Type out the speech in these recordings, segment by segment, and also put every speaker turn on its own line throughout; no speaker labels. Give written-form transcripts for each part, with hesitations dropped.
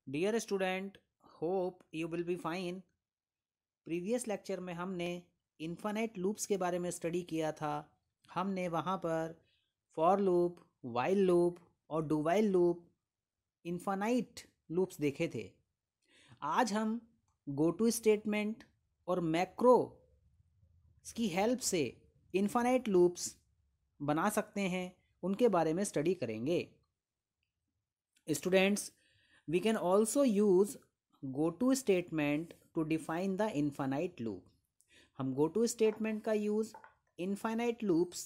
Dear student, hope you will be fine. Previous lecture में हमने infinite loops के बारे में स्टडी किया था। हमने वहाँ पर फॉर लूप, वाइल लूप और do while loop, infinite loops देखे थे। आज हम गो टू स्टेटमेंट और मैक्रो की हेल्प से इन्फानाइट लूप्स बना सकते हैं, उनके बारे में स्टडी करेंगे। Students, we can also use go to statement to define the infinite loop. हम go to statement का यूज़ infinite loops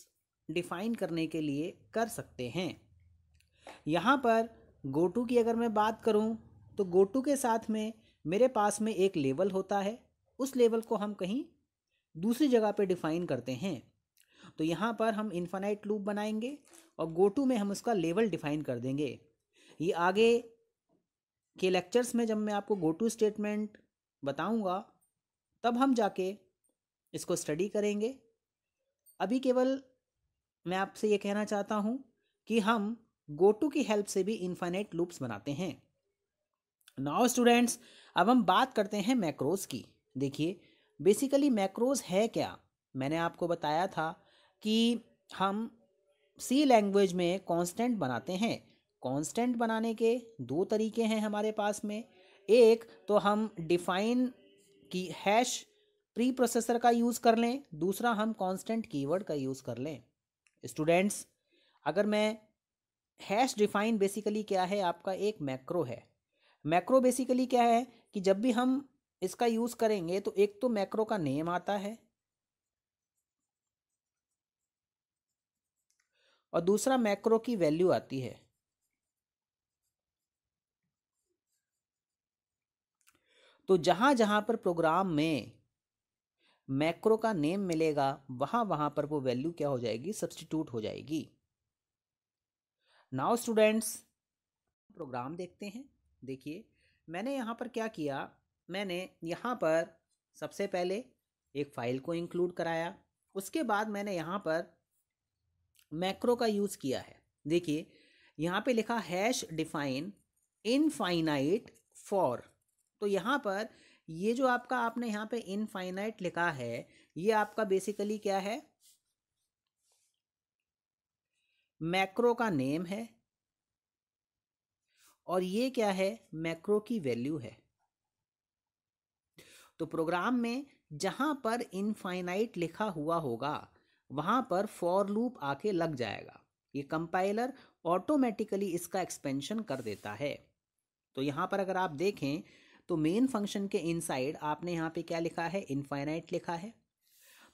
डिफाइन करने के लिए कर सकते हैं। यहाँ पर go to की अगर मैं बात करूँ तो go to के साथ में मेरे पास में एक लेवल होता है, उस लेवल को हम कहीं दूसरी जगह पे डिफाइन करते हैं। तो यहाँ पर हम इन्फानाइट लूप बनाएंगे और go to में हम उसका लेवल डिफाइन कर देंगे। ये आगे के लेक्चर्स में जब मैं आपको गो टू स्टेटमेंट बताऊंगा तब हम जाके इसको स्टडी करेंगे। अभी केवल मैं आपसे ये कहना चाहता हूँ कि हम गो टू की हेल्प से भी इन्फाइनाइट लूप्स बनाते हैं। नाउ स्टूडेंट्स, अब हम बात करते हैं मैक्रोज की। देखिए, बेसिकली मैक्रोज है क्या। मैंने आपको बताया था कि हम सी लैंग्वेज में कांस्टेंट बनाते हैं। कांस्टेंट बनाने के दो तरीके हैं हमारे पास में। एक तो हम डिफाइन की हैश प्री प्रोसेसर का यूज़ कर लें, दूसरा हम कांस्टेंट कीवर्ड का यूज़ कर लें। स्टूडेंट्स, अगर मैं हैश डिफाइन बेसिकली क्या है, आपका एक मैक्रो है। मैक्रो बेसिकली क्या है कि जब भी हम इसका यूज़ करेंगे तो एक तो मैक्रो का नेम आता है और दूसरा मैक्रो की वैल्यू आती है। तो जहाँ जहाँ पर प्रोग्राम में मैक्रो का नेम मिलेगा वहाँ वहाँ पर वो वैल्यू क्या हो जाएगी, सब्स्टिट्यूट हो जाएगी। नाउ स्टूडेंट्स, प्रोग्राम देखते हैं। देखिए, मैंने यहाँ पर क्या किया, मैंने यहाँ पर सबसे पहले एक फाइल को इंक्लूड कराया, उसके बाद मैंने यहाँ पर मैक्रो का यूज़ किया है। देखिए, यहाँ पे लिखा हैश डिफाइन इनफाइनाइट फॉर। तो यहाँ पर ये जो आपका आपने यहाँ पे इनफाइनाइट लिखा है, ये आपका बेसिकली क्या है, मैक्रो का नेम है और ये क्या है, मैक्रो की वैल्यू है। तो प्रोग्राम में जहां पर इनफाइनाइट लिखा हुआ होगा वहां पर फॉर लूप आके लग जाएगा। ये कंपाइलर ऑटोमेटिकली इसका एक्सपेंशन कर देता है। तो यहाँ पर अगर आप देखें तो मेन फंक्शन के इनसाइड आपने यहाँ पे क्या लिखा है, इनफाइनाइट लिखा है।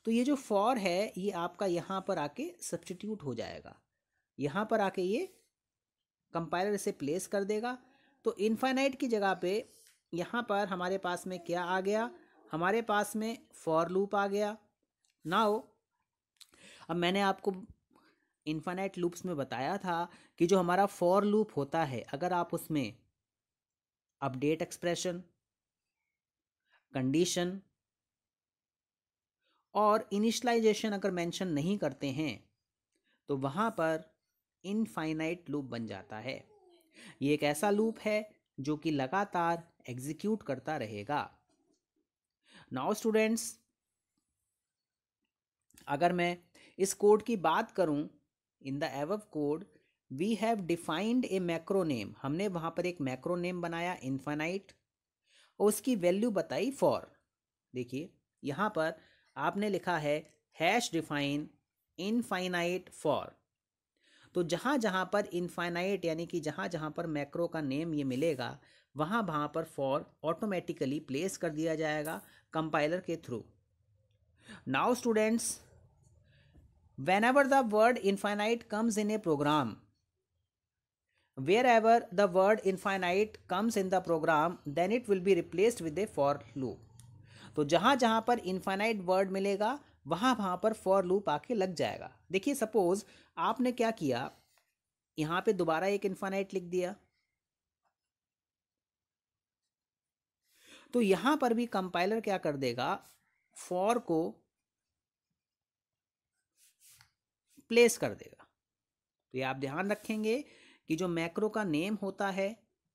तो ये जो फॉर है ये आपका यहाँ पर आके सब्स्टिट्यूट हो जाएगा, यहाँ पर आके ये कंपाइलर इसे प्लेस कर देगा। तो इनफाइनाइट की जगह पे यहाँ पर हमारे पास में क्या आ गया, हमारे पास में फॉर लूप आ गया। नाउ अब मैंने आपको इनफाइनाइट लूप्स में बताया था कि जो हमारा फॉर लूप होता है, अगर आप उसमें अपडेट एक्सप्रेशन, कंडीशन और इनिशियलाइजेशन अगर मेंशन नहीं करते हैं तो वहाँ पर इनफाइनाइट लूप बन जाता है। ये एक ऐसा लूप है जो कि लगातार एग्जीक्यूट करता रहेगा। नाउ स्टूडेंट्स, अगर मैं इस कोड की बात करूं, in the above code we have defined a macro name. हमने वहां पर एक मैक्रो नेम बनाया इनफाइनाइट और उसकी वैल्यू बताई फॉर। देखिए, यहां पर आपने लिखा है हैश डिफाइन इनफाइनाइट फॉर। तो जहाँ जहाँ पर इनफाइनाइट यानी कि जहाँ जहाँ पर मैक्रो का नेम ये मिलेगा वहाँ वहाँ पर फॉर ऑटोमेटिकली प्लेस कर दिया जाएगा कंपाइलर के through. Now students, whenever the word infinite comes in a program, wherever the word infinite comes in the program, then it will be replaced with a for loop. तो जहाँ जहाँ पर infinite word मिलेगा वहाँ वहाँ पर for loop आके लग जाएगा। देखिए, सपोज आपने क्या किया, यहाँ पे दोबारा एक इनफाइनाइट लिख दिया, तो यहाँ पर भी कंपाइलर क्या कर देगा, फॉर को प्लेस कर देगा। तो ये आप ध्यान रखेंगे कि जो मैक्रो का नेम होता है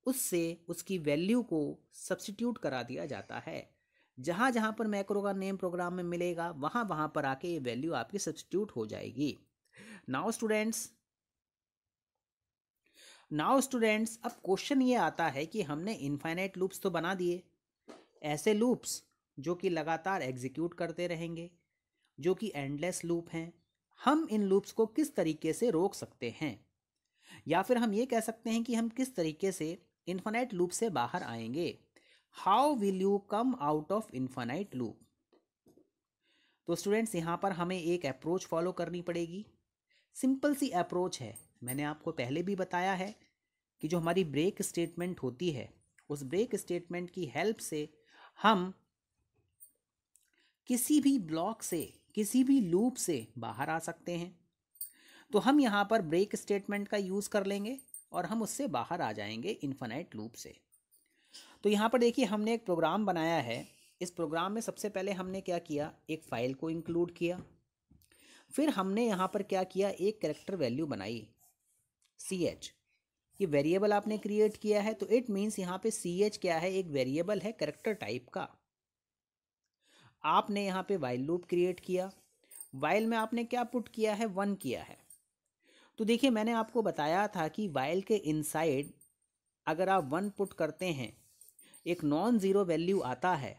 उससे उसकी वैल्यू को सब्स्टिट्यूट करा दिया जाता है। जहाँ जहाँ पर मैक्रो का नेम प्रोग्राम में मिलेगा वहाँ वहाँ पर आके ये वैल्यू आपकी सब्स्टिट्यूट हो जाएगी। नाउ स्टूडेंट्स अब क्वेश्चन ये आता है कि हमने इनफाइनाइट लूप्स तो बना दिए, ऐसे लूप्स जो कि लगातार एग्जीक्यूट करते रहेंगे, जो कि एंडलेस लूप हैं। हम इन लूप्स को किस तरीके से रोक सकते हैं, या फिर हम ये कह सकते हैं कि हम किस तरीके से इनफाइनाइट लूप से बाहर आएंगे। How will you come out of infinite loop? तो स्टूडेंट्स यहाँ पर हमें एक अप्रोच फॉलो करनी पड़ेगी। सिंपल सी अप्रोच है, मैंने आपको पहले भी बताया है कि जो हमारी ब्रेक स्टेटमेंट होती है, उस ब्रेक स्टेटमेंट की हेल्प से हम किसी भी ब्लॉक से, किसी भी लूप से बाहर आ सकते हैं। तो हम यहाँ पर ब्रेक स्टेटमेंट का यूज़ कर लेंगे और हम उससे बाहर आ जाएंगे इनफाइनाइट लूप से। तो यहाँ पर देखिए हमने एक प्रोग्राम बनाया है। इस प्रोग्राम में सबसे पहले हमने क्या किया, एक फाइल को इंक्लूड किया। फिर हमने यहाँ पर क्या किया, एक कैरेक्टर वैल्यू बनाई CH। ये वेरिएबल आपने क्रिएट किया है, तो इट मीन्स यहाँ पे CH क्या है, एक वेरिएबल है कैरेक्टर टाइप का। आपने यहाँ पे वाइल लूप क्रिएट किया। वाइल में आपने क्या पुट किया है, 1 किया है। तो देखिए मैंने आपको बताया था कि वाइल के इनसाइड अगर आप 1 पुट करते हैं, एक नॉन ज़ीरो वैल्यू आता है,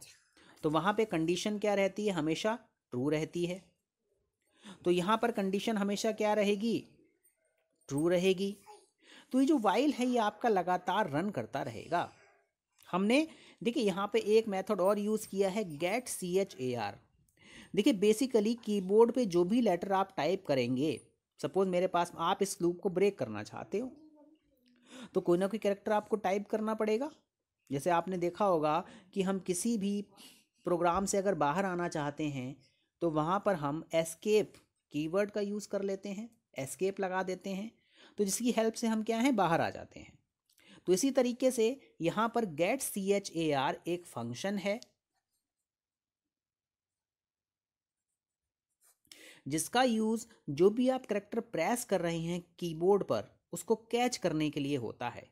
तो वहाँ पे कंडीशन क्या रहती है, हमेशा ट्रू रहती है। तो यहाँ पर कंडीशन हमेशा क्या रहेगी, ट्रू रहेगी। तो ये जो वाइल है ये आपका लगातार रन करता रहेगा। हमने देखिए यहाँ पे एक मेथड और यूज़ किया है, गेट CHAR। देखिए बेसिकली कीबोर्ड पे जो भी लेटर आप टाइप करेंगे, सपोज मेरे पास, आप इस लूप को ब्रेक करना चाहते हो, तो कोई ना कोई कैरेक्टर आपको टाइप करना पड़ेगा। जैसे आपने देखा होगा कि हम किसी भी प्रोग्राम से अगर बाहर आना चाहते हैं तो वहाँ पर हम एस्केप कीवर्ड का यूज़ कर लेते हैं, एस्केप लगा देते हैं, तो जिसकी हेल्प से हम क्या हैं, बाहर आ जाते हैं। तो इसी तरीके से यहाँ पर गेट CHAR एक फंक्शन है जिसका यूज़ जो भी आप करेक्टर प्रेस कर रहे हैं कीबोर्ड पर, उसको कैच करने के लिए होता है।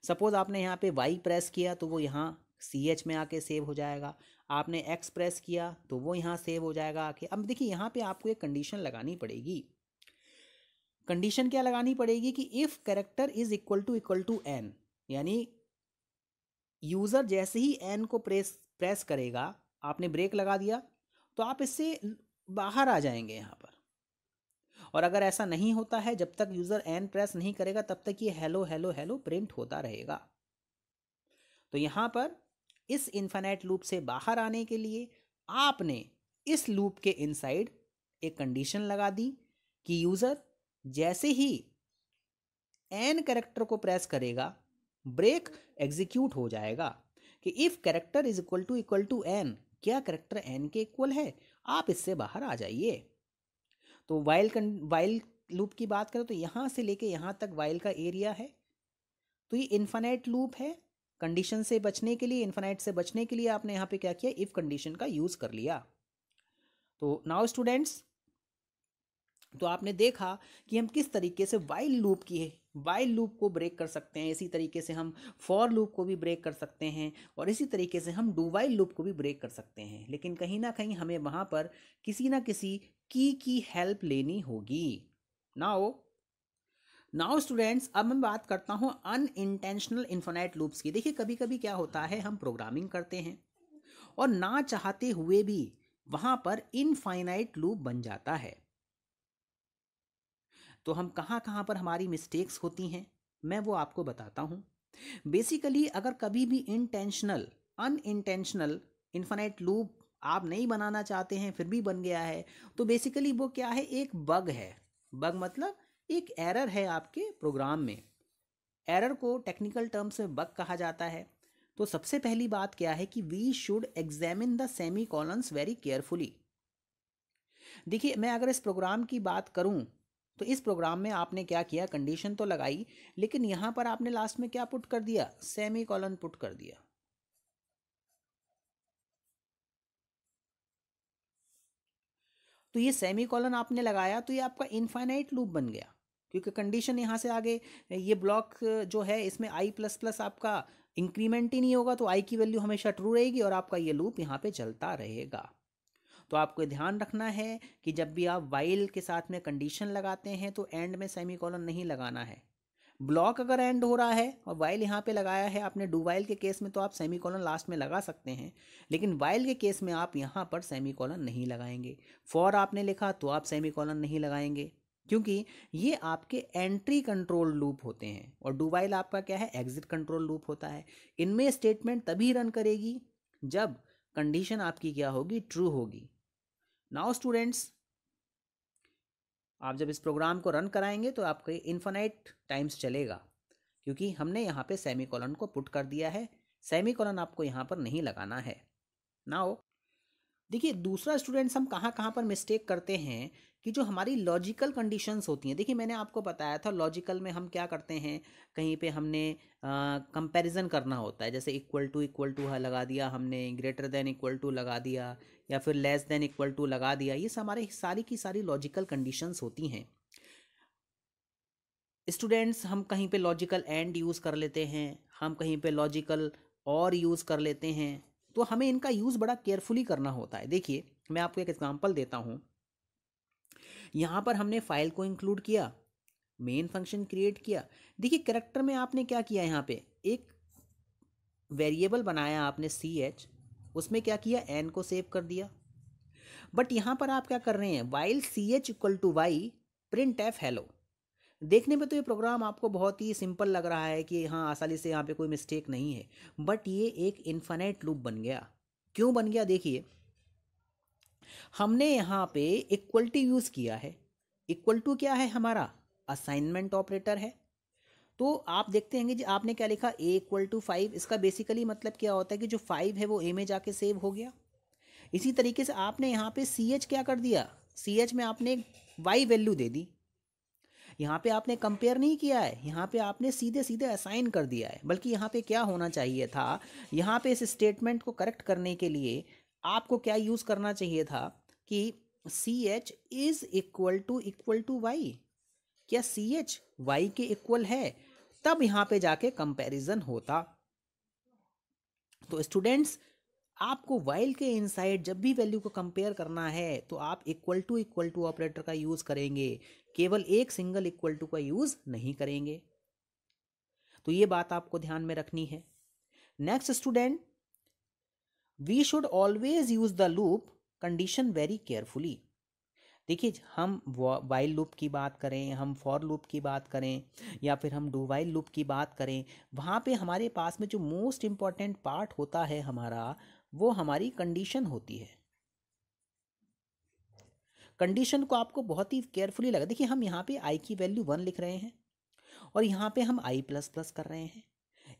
सपोज आपने यहाँ पे Y प्रेस किया तो वो यहाँ CH में आके सेव हो जाएगा। आपने X प्रेस किया तो वो यहाँ सेव हो जाएगा आके। अब देखिए यहाँ पे आपको एक कंडीशन लगानी पड़ेगी। कंडीशन क्या लगानी पड़ेगी कि if character is equal to n, यानी यूज़र जैसे ही n को प्रेस करेगा, आपने ब्रेक लगा दिया, तो आप इससे बाहर आ जाएंगे यहाँ पर। और अगर ऐसा नहीं होता है, जब तक यूज़र n प्रेस नहीं करेगा तब तक ये हेलो हेलो हेलो प्रिंट होता रहेगा। तो यहाँ पर इस इनफाइनाइट लूप से बाहर आने के लिए आपने इस लूप के इनसाइड एक कंडीशन लगा दी कि यूज़र जैसे ही n कैरेक्टर को प्रेस करेगा, ब्रेक एग्जीक्यूट हो जाएगा कि if character is equal to n, क्या कैरेक्टर n के इक्वल है, आप इससे बाहर आ जाइए। तो वाइल लूप की बात करें तो यहाँ से लेके यहाँ तक वाइल का एरिया है। तो ये इन्फाइनाइट लूप है। कंडीशन से बचने के लिए, इन्फाइनाइट से बचने के लिए आपने यहाँ पे क्या किया, इफ़ कंडीशन का यूज़ कर लिया। तो नाउ स्टूडेंट्स, तो आपने देखा कि हम किस तरीके से वाइल लूप को ब्रेक कर सकते हैं। इसी तरीके से हम फॉर लूप को भी ब्रेक कर सकते हैं, और इसी तरीके से हम डू वाइल लूप को भी ब्रेक कर सकते हैं। लेकिन कहीं ना कहीं हमें वहाँ पर किसी ना किसी की हेल्प लेनी होगी। नाउ स्टूडेंट्स, अब मैं बात करता हूँ अनइंटेंशनल इन्फिनाइट लूप्स की। देखिए कभी कभी क्या होता है, हम प्रोग्रामिंग करते हैं और ना चाहते हुए भी वहाँ पर इनफाइनाइट लूप बन जाता है। तो हम कहाँ कहाँ पर हमारी मिस्टेक्स होती हैं, मैं वो आपको बताता हूँ। बेसिकली अगर कभी भी अनइंटेंशनल इन्फिनाइट लूप आप नहीं बनाना चाहते हैं, फिर भी बन गया है, तो बेसिकली वो क्या है, एक बग है। बग मतलब एक एरर है आपके प्रोग्राम में। एरर को टेक्निकल टर्म्स में बग कहा जाता है। तो सबसे पहली बात क्या है कि we should examine the semicolons very carefully. देखिए मैं अगर इस प्रोग्राम की बात करूं, तो इस प्रोग्राम में आपने क्या किया, कंडीशन तो लगाई, लेकिन यहां पर आपने लास्ट में क्या पुट कर दिया, सेमी कॉलन पुट कर दिया। तो ये सेमी कॉलन आपने लगाया तो ये आपका इनफाइनाइट लूप बन गया। क्योंकि कंडीशन यहाँ से आगे ये ब्लॉक जो है इसमें आई प्लस प्लस आपका इंक्रीमेंट ही नहीं होगा, तो आई की वैल्यू हमेशा ट्रू रहेगी और आपका ये लूप यहाँ पे चलता रहेगा। तो आपको ध्यान रखना है कि जब भी आप वाइल के साथ में कंडीशन लगाते हैं तो एंड में सेमीकोलन नहीं लगाना है। ब्लॉक अगर एंड हो रहा है और वाइल यहाँ पे लगाया है आपने, डू वाइल के केस में तो आप सेमीकोलन लास्ट में लगा सकते हैं, लेकिन वाइल के केस में आप यहाँ पर सेमीकोलन नहीं लगाएंगे। फॉर आपने लिखा तो आप सेमीकोलन नहीं लगाएंगे, क्योंकि ये आपके एंट्री कंट्रोल लूप होते हैं और डू वाइल आपका क्या है, एग्जिट कंट्रोल लूप होता है। इनमें स्टेटमेंट तभी रन करेगी जब कंडीशन आपकी क्या होगी, ट्रू होगी। नाउ स्टूडेंट्स, आप जब इस प्रोग्राम को रन कराएंगे तो आपके इन्फिनाइट टाइम्स चलेगा, क्योंकि हमने यहाँ पे सेमीकोलन को पुट कर दिया है। सेमीकोलन आपको यहाँ पर नहीं लगाना है। नाउ देखिए दूसरा स्टूडेंट्स, हम कहाँ कहाँ पर मिस्टेक करते हैं कि जो हमारी लॉजिकल कंडीशंस होती हैं। देखिए मैंने आपको बताया था लॉजिकल में हम क्या करते हैं, कहीं पे हमने कंपैरिजन करना होता है, जैसे इक्वल टू लगा दिया हमने, ग्रेटर देन इक्वल टू लगा दिया, या फिर लेस देन इक्वल टू लगा दिया। ये हमारे सारी की सारी लॉजिकल कंडीशंस होती हैं। स्टूडेंट्स, हम कहीं पे लॉजिकल एंड यूज़ कर लेते हैं, हम कहीं पे लॉजिकल और यूज़ कर लेते हैं, तो हमें इनका यूज़ बड़ा केयरफुली करना होता है। देखिए मैं आपको एक एग्जांपल देता हूँ। यहाँ पर हमने फाइल को इंक्लूड किया, मेन फंक्शन क्रिएट किया। देखिए कैरेक्टर में आपने क्या किया, यहाँ पे एक वेरिएबल बनाया आपने ch, उसमें क्या किया, n को सेव कर दिया। बट यहाँ पर आप क्या कर रहे हैं, while ch equal to y print f hello. देखने में तो ये प्रोग्राम आपको बहुत ही सिंपल लग रहा है कि हाँ आसानी से यहाँ पे कोई मिस्टेक नहीं है, बट ये एक इन्फिनिट लूप बन गया। क्यों बन गया, देखिए हमने यहाँ पे इक्वलिटी यूज़ किया है। इक्वल टू क्या है हमारा, असाइनमेंट ऑपरेटर है। तो आप देखते हैं कि आपने क्या लिखा, a इक्वल टू 5। इसका बेसिकली मतलब क्या होता है कि जो 5 है वो a में जाके सेव हो गया। इसी तरीके से आपने यहाँ पे ch क्या कर दिया, ch में आपने y वैल्यू दे दी। यहाँ पे आपने कंपेयर नहीं किया है, यहाँ पे आपने सीधे सीधे असाइन कर दिया है। बल्कि यहाँ पे क्या होना चाहिए था, यहाँ पे इस स्टेटमेंट को करेक्ट करने के लिए आपको क्या यूज़ करना चाहिए था कि ch is equal to y. क्या ch y के इक्वल है, तब यहाँ पे जाके कंपैरिजन होता। तो स्टूडेंट्स, आपको वाइल के इनसाइड जब भी वैल्यू को कंपेयर करना है तो आप इक्वल टू ऑपरेटर का यूज करेंगे, केवल एक सिंगल इक्वल टू का यूज नहीं करेंगे। तो ये बात आपको ध्यान में रखनी है। Next student, we should always use the loop condition very carefully. देखिए हम वाइल लूप की बात करें, हम फॉर लूप की बात करें, या फिर हम डू वाइल लूप की बात करें, वहाँ पे हमारे पास में जो मोस्ट इम्पॉर्टेंट पार्ट होता है हमारा, वो हमारी कंडीशन होती है। कंडीशन को आपको बहुत ही केयरफुली लगा। देखिए हम यहाँ पे आई की वैल्यू 1 लिख रहे हैं और यहाँ पे हम आई प्लस प्लस कर रहे हैं।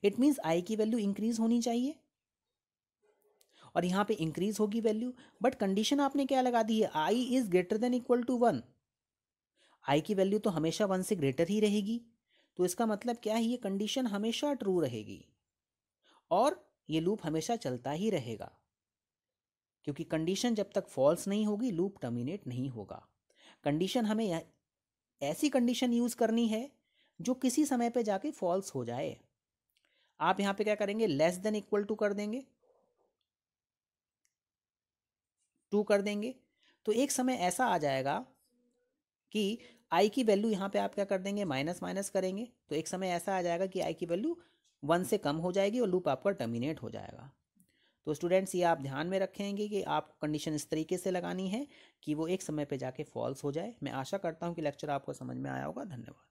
इट मीन्स आई की वैल्यू इंक्रीज होनी चाहिए और यहाँ पे इंक्रीज होगी वैल्यू, बट कंडीशन आपने क्या लगा दी है, I is greater than equal to 1। I की वैल्यू तो हमेशा 1 से ग्रेटर ही रहेगी, तो इसका मतलब क्या है, ये कंडीशन हमेशा ट्रू रहेगी और ये लूप हमेशा चलता ही रहेगा, क्योंकि कंडीशन जब तक फॉल्स नहीं होगी लूप टर्मिनेट नहीं होगा। कंडीशन हमें ऐसी कंडीशन यूज करनी है जो किसी समय पे जाके फॉल्स हो जाए। आप यहाँ पे क्या करेंगे, लेस देन इक्वल टू कर देंगे, 2 कर देंगे, तो एक समय ऐसा आ जाएगा कि आई की वैल्यू यहाँ पे आप क्या कर देंगे, माइनस माइनस करेंगे, तो एक समय ऐसा आ जाएगा कि आई की वैल्यू 1 से कम हो जाएगी और लूप आपका टर्मिनेट हो जाएगा। तो स्टूडेंट्स, ये आप ध्यान में रखेंगे कि आप कंडीशन इस तरीके से लगानी है कि वो एक समय पे जाके फॉल्स हो जाए। मैं आशा करता हूँ कि लेक्चर आपको समझ में आया होगा। धन्यवाद।